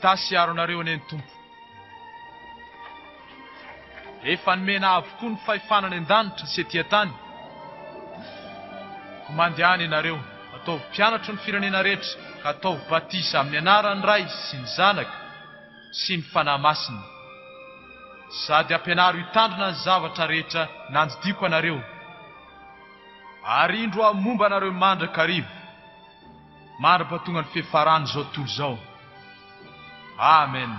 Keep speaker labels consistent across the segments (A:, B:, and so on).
A: tasiaro anareo eny Tompo. Efa nomena avokoa ny fahefanana an-danitra sy etỳ tany. Mandehana ianareo, ataovy mpianatra ny firenena rehetra, ka ataovy batisa amin'ny anaran'ny Ray sy ny Zanaka sy ny Fanahy Masina. Sady ampianaro hitandrina ny zavatra rehetra nandidiako anareo. Ary indro momba anareo mandrakariva, mandra-pahatonga ny fiafarany zao tontolo zao. Amen.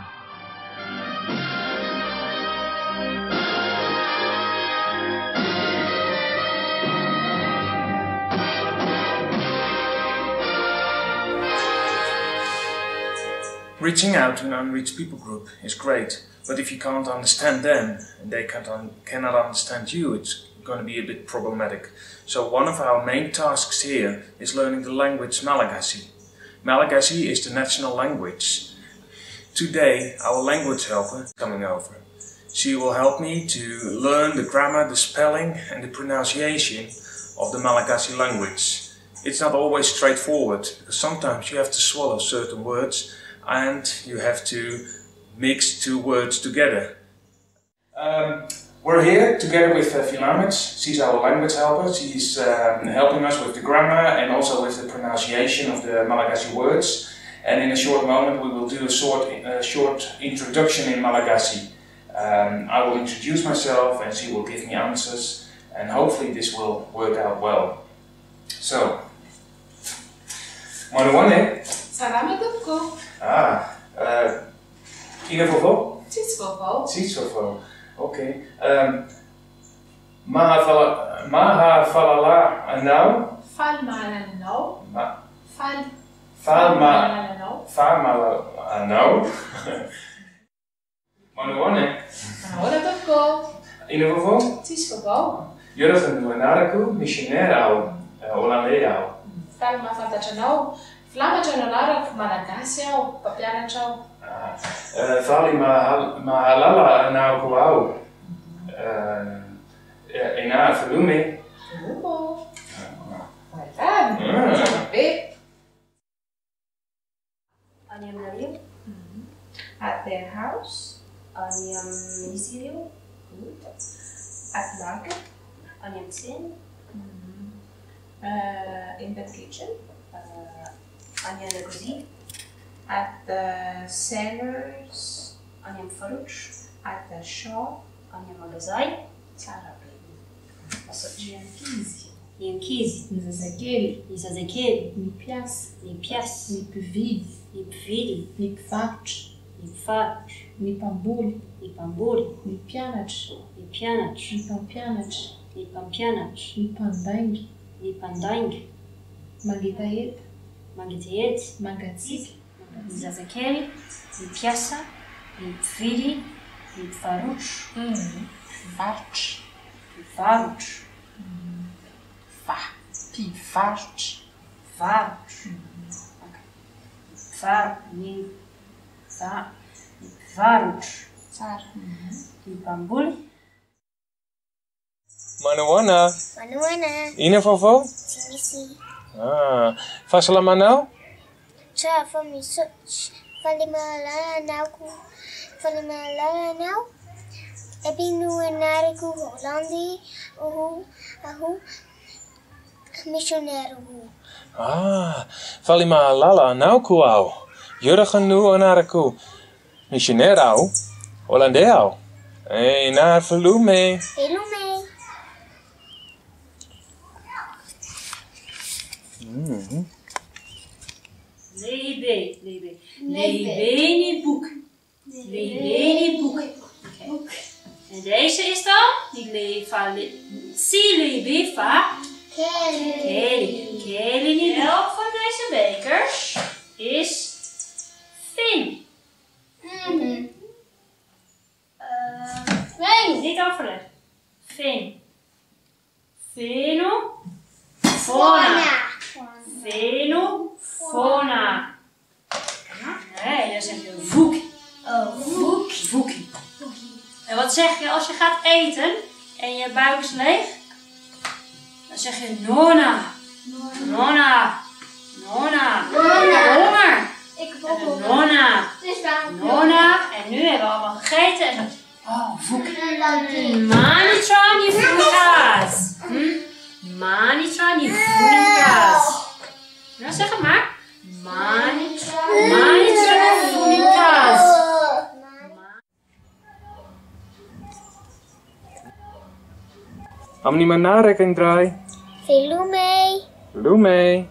B: Reaching out to an unreached people group is great, but if you can't understand them and they cannot understand you, it's going to be a bit problematic. So one of our main tasks here is learning the language Malagasy. Malagasy is the national language. Today our language helper is coming over. She will help me to learn the grammar, the spelling and the pronunciation of the Malagasy language. It's not always straightforward, because sometimes you have to swallow certain words and you have to mix two words together. We're here together with Filamit. She's our language helper. She's helping us with the grammar and also with the pronunciation of the Malagasy words. And in a short moment we will do a short introduction in Malagasy. I will introduce myself and she will give me answers, and hopefully this will work out well. So, Manoane.
C: Salam Dupko.
B: Ina vovó?
C: Cis vovó.
B: Cis vovó. Ok. Maha falala anau?
C: Fal malanau.
B: Fal mala anau. Manoane.
C: Manoane Dupko.
B: Ina vovó?
C: Cis vovó.
B: Jurgen Nuenaraku, missionair au, Hollandais au.
C: Fal mafantatranao. Flamatra no anarako, Malagasy aho, mpampianatra aho.
B: Faly mahalala anao ao. Ena velume.
C: Velumo. Voilà. Be.
D: Aniam Narim. At their house. Aniam Ministerio. At market. Aniam Sin. In the kitchen. Anja Legozie, at the sellers, Anja Farouch, at the shop, Anja Magasin, Sarah Baby. Yankizi, Nizazekeli, Nipias, Nipvidi, Nipfach, Nipambuli, Nipianach, Nipandang, Magitaet, Magatsik, Nizazekeli, Nipiasa, Nipvidi, Nipfarouch, Varouch, Nipambuli.
B: Manoana. Ina vovó?
E: Sim.
B: Fasalama anao?
E: Tja, falimalala anao. Heb je nu een nariku Hollandi? Ahu missionair.
B: Falimalala anao kuau. Jurgen nu anaraku. Missionair au. Hollandais au. Naar velume.
D: Lebeni boek. En deze is dan? Keli. Elk van deze bekers is Fin. Niet overleggen. Fin. Feno. Fona. Nee, dan zeg je voekie. Voekie. En wat zeg je als je gaat eten en je buik is leeg? Dan zeg je nona. Honger.
E: Ik heb
D: En
E: ook
D: een
E: nog.
D: nonna.
E: Dus daar.
D: Nonna. En nu hebben we allemaal gegeten. En dan... Oh, voek. Manitron, je voelinkaas. Manitron, je voelinkaas. Nou, zeg het maar. Manitron, je voelinkaas.
B: Amni manarek en draai.
E: Veel mee.
B: Lume.